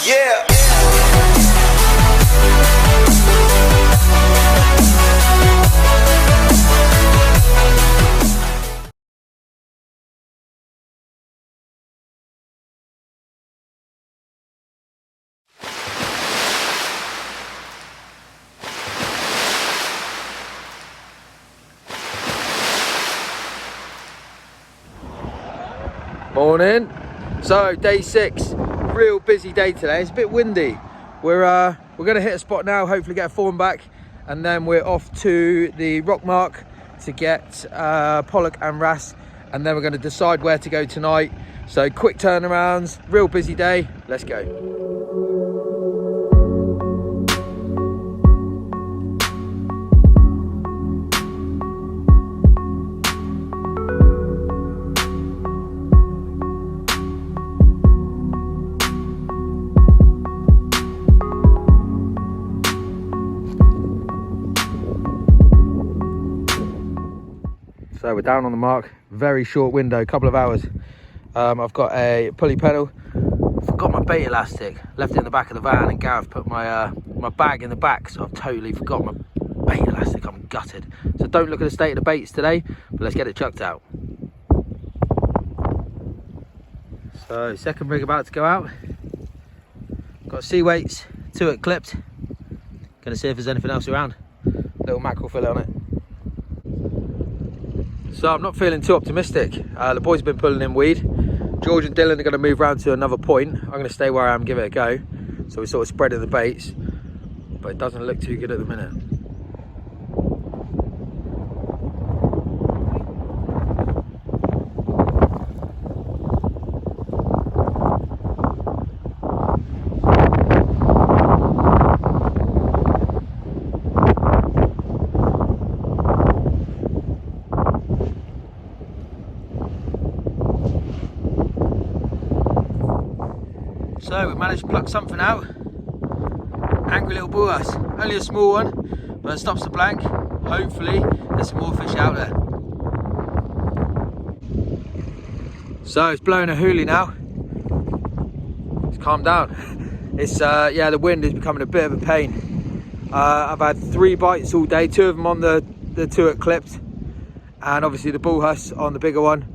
Yeah. Morning. So day 6, real busy day today. It's a bit windy. We're gonna hit a spot now, hopefully get a form back, and then we're off to the rock mark to get Pollock and Ras, and then we're gonna decide where to go tonight. So quick turnarounds, real busy day. Let's go. So we're down on the mark, very short window, couple of hours. I've got a pulley pedal, forgot my bait elastic, left it in the back of the van, and Gareth put my my bag in the back, so I've totally forgot my bait elastic. I'm gutted. So don't look at the state of the baits today, but let's get it chucked out. So second rig about to go out. Got sea weights, 2 at clipped. Gonna see if there's anything else around. Little mackerel fillet on it. So I'm not feeling too optimistic. The boys have been pulling in weed. George and Dylan are going to move round to another point. I'm going to stay where I am, give it a go. So we're sort of spreading the baits, but it doesn't look too good at the minute. So we managed to pluck something out. Angry little buas. Only a small one, but it stops the blank. Hopefully there's some more fish out there. So it's blowing a hoolie now. It's calmed down. It's yeah, the wind is becoming a bit of a pain. I've had 3 bites all day, 2 of them on the 2 at clipped, and obviously the bullhuss on the bigger one.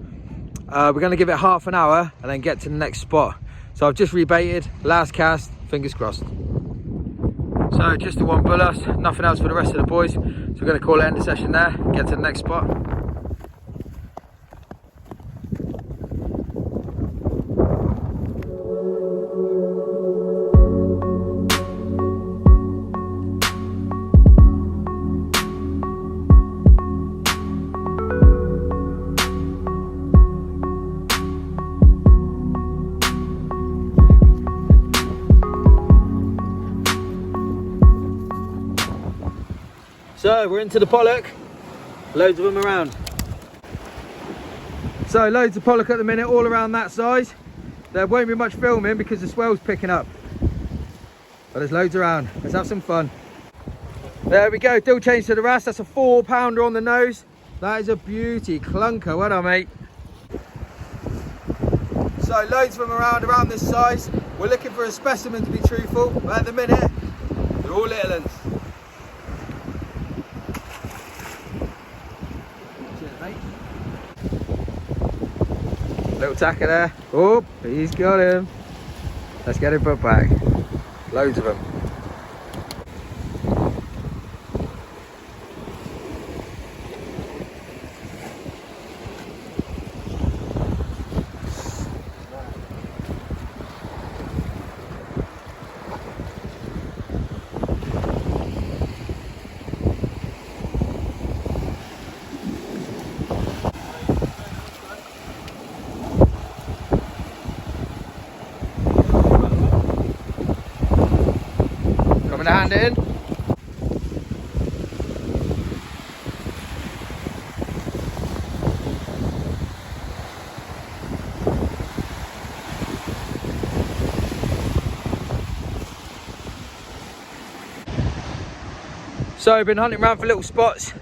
We're going to give it half an hour and then get to the next spot. So I've just rebaited, last cast, fingers crossed. So just the 1 bullhuss, nothing else for the rest of the boys. So we're going to call it end the session there, get to the next spot. So we're into the Pollock, loads of them around. So loads of Pollock at the minute, all around that size. There won't be much filming because the swell's picking up, but there's loads around. Let's have some fun. There we go, dill change to the Ras. That's a 4-pounder on the nose. That is a beauty, clunker, well done mate. So loads of them around this size. We're looking for a specimen to be truthful, but at the minute, they're all little ones. Little tacker there. Oh, he's got him. Let's get him put back. Loads of them. Coming a hand in. So we've been hunting around for little spots.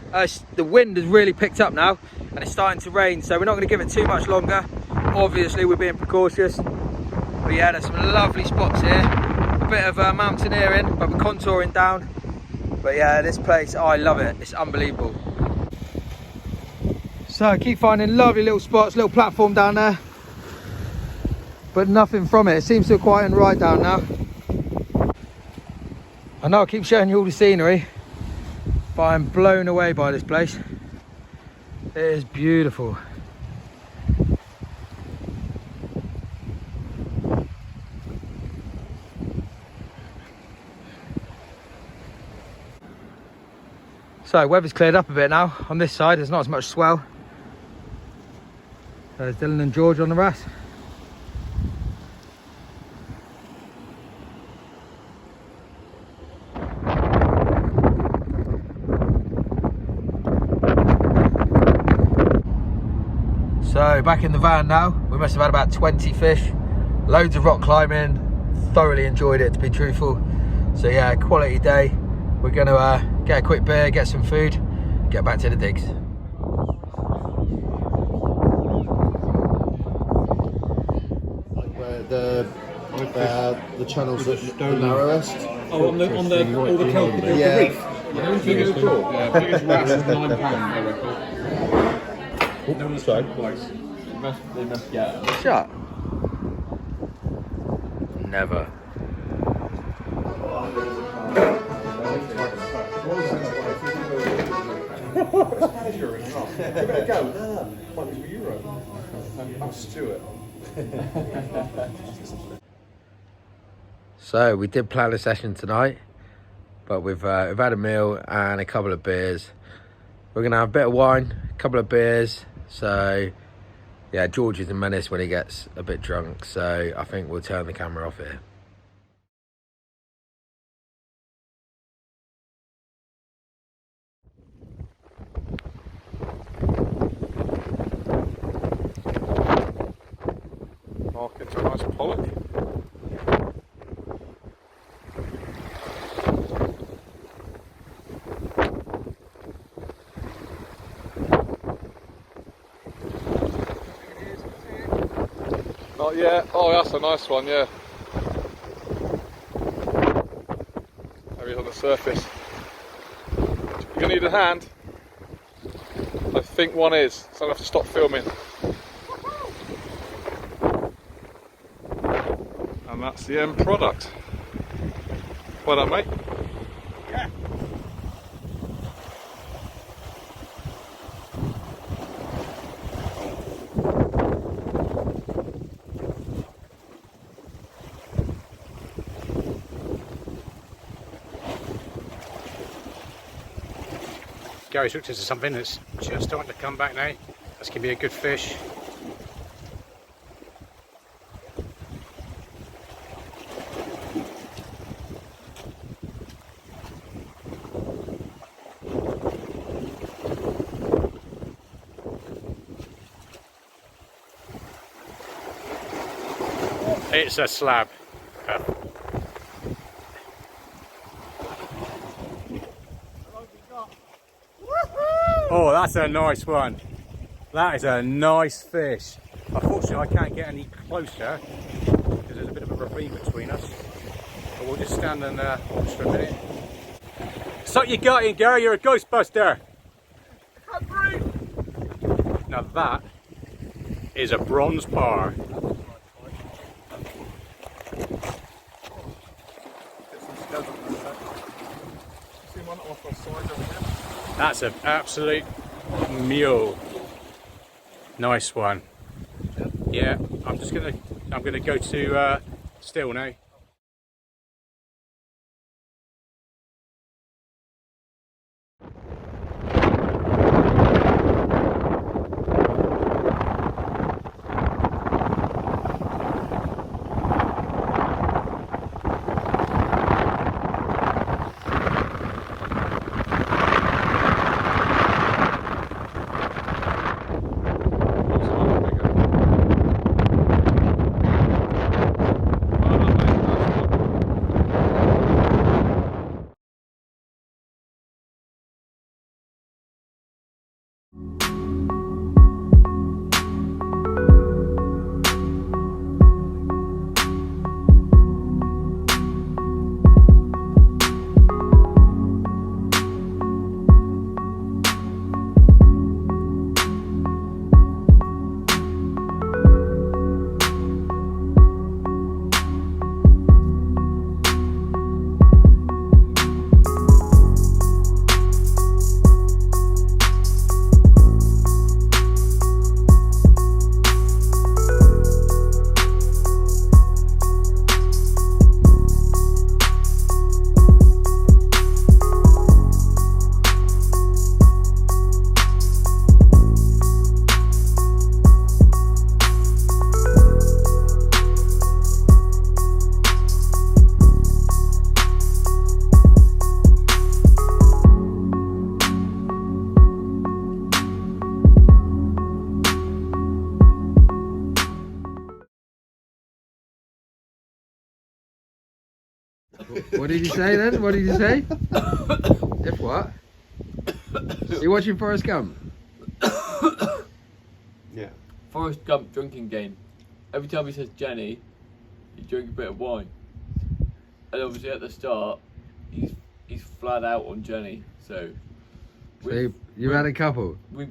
The wind has really picked up now and it's starting to rain, so we're not going to give it too much longer. Obviously we're being precautious, but yeah, there's some lovely spots here. bit of mountaineering, but we're contouring down. But yeah, this place, oh, I love it. It's unbelievable. So I keep finding lovely little spots, little platform down there, but nothing from it. It seems to quieten right down now. I know I keep showing you all the scenery, but I'm blown away by this place. It is beautiful. So weather's cleared up a bit now. On this side there's not as much swell. There's Dylan and George on the RAS. So back in the van now. We must have had about 20 fish, loads of rock climbing, thoroughly enjoyed it, to be truthful. So yeah, quality day. We're gonna get a quick beer, get some food, get back to the digs. Where the channels that are narrowest. Oh, on the kelp, the reef. Yeah, biggest RAS is £9, I reckon. No one's tried twice. They must get it. Shut. Never. Give it a go. Might be Euro. I'm Stuart. So we did plan a session tonight, but we've had a meal and a couple of beers. We're gonna have a bit of wine, a couple of beers. So yeah, George is a menace when he gets a bit drunk, so I think we'll turn the camera off here. Market's a nice Pollock. Oh yeah, oh that's a nice one, yeah. There he is on the surface. You're gonna need a hand. I think one is, so I'll have to stop filming. And that's the end product. Well done, mate. Yeah. Gary's hooked into something that's just starting to come back now. That's going to be a good fish. It's a slab. Oh, that's a nice one. That is a nice fish. Unfortunately, I can't get any closer because there's a bit of a ravine between us. But we'll just stand and watch for a minute. So you got in, Gary. You're a Ghostbuster. I can't breathe. Now that is a bronze par. That's an absolute mule. Nice one. Yeah, I'm gonna go to still now. What did you say then? What did you say? If what? You watching Forrest Gump? Yeah. Forrest Gump drinking game. Every time he says Jenny, he drinks a bit of wine. And obviously at the start, he's flat out on Jenny. So So you had a couple? we're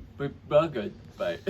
good, mate.